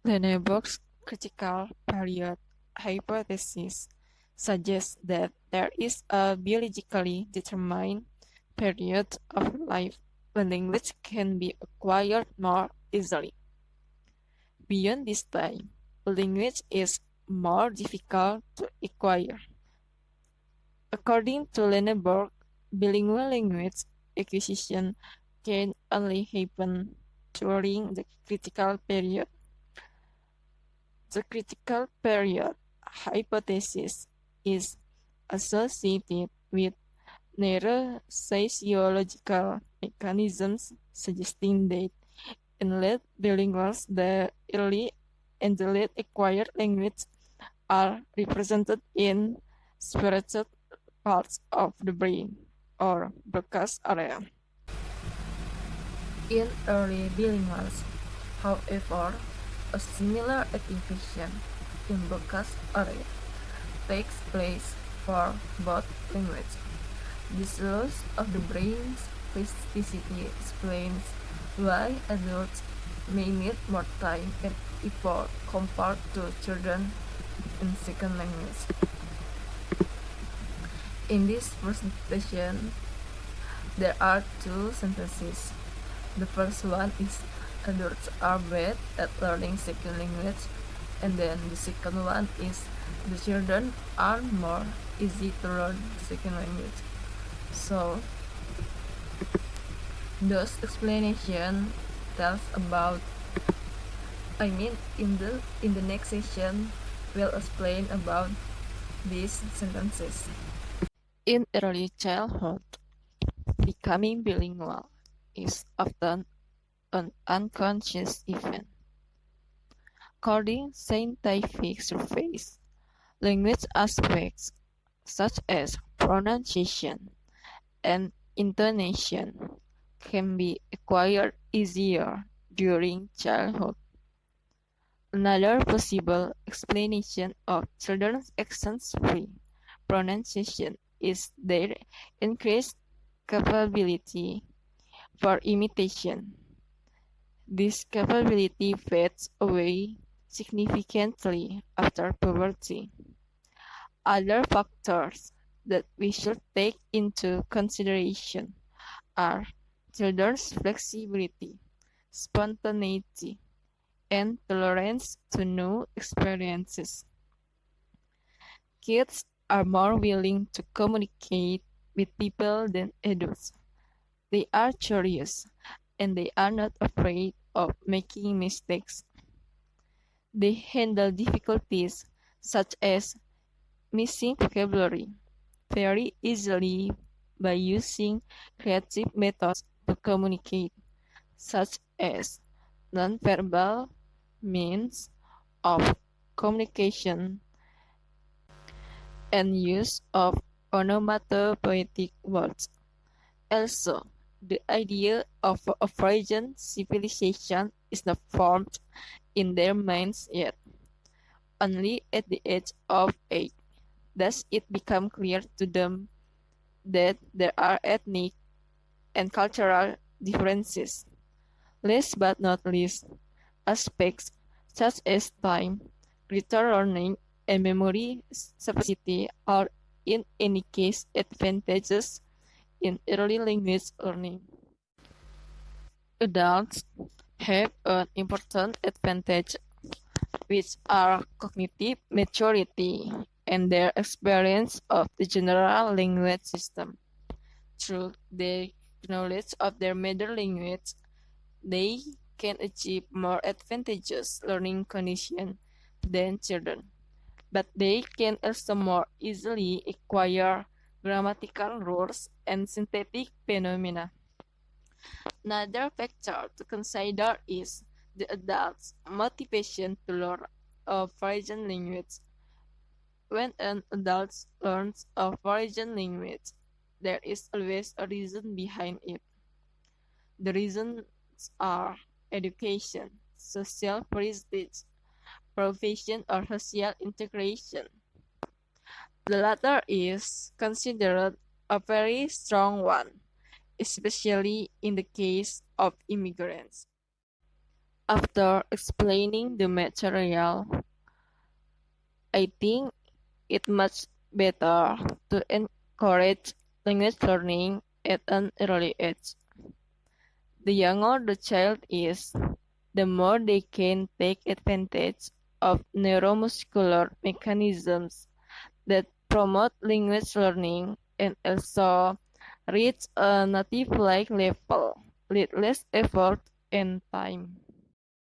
Lenneberg's critical period hypothesis suggests that there is a biologically determined period of life when language can be acquired more easily. Beyond this time, language is more difficult to acquire. According to Lenneberg, bilingual language acquisition can only happen during the critical period. The critical period hypothesis is associated with neurophysiological mechanisms suggesting that in late bilinguals, the early and the late acquired language are represented in separated parts of the brain or broadcast area. In early bilinguals, however, a similar activation in broadcast area takes place for both languages. This loss of the brain's plasticity explains why adults may need more time and effort compared to children in second language. In this presentation, there are two sentences. The first one is adults are bad at learning second language, and then the second one is the children are more easy to learn second language. So those explanation tells about in the next session we'll explain about these sentences. In early childhood, becoming bilingual is often an unconscious event. According to scientific surveys, language aspects such as pronunciation and intonation can be acquired easier during childhood. Another possible explanation of children's accent-free pronunciation is their increased capability for imitation. This capability fades away significantly after puberty. Other factors that we should take into consideration are children's flexibility, spontaneity, and tolerance to new experiences. Kids are more willing to communicate with people than adults. They are curious, and they are not afraid of making mistakes. They handle difficulties such as missing vocabulary very easily by using creative methods to communicate, such as nonverbal means of communication and use of onomatopoetic words. Also, the idea of a virgin civilization is not formed in their minds yet. Only at the age of 8 does it become clear to them that there are ethnic and cultural differences. Last but not least, aspects such as time, greater learning, and memory capacity are in any case advantages in early language learning. Adults have an important advantage, which are cognitive maturity and their experience of the general language system. Through their knowledge of their mother language, they can achieve more advantageous learning conditions than children, but they can also more easily acquire grammatical rules and synthetic phenomena. Another factor to consider is the adult's motivation to learn a foreign language. When an adult learns a foreign language, there is always a reason behind it. The reasons are education, social prestige, profession, or social integration. The latter is considered a very strong one, especially in the case of immigrants. After explaining the material, I think it much better to encourage language learning at an early age. The younger the child is, the more they can take advantage of neuromuscular mechanisms that promote language learning and also reach a native-like level with less effort and time.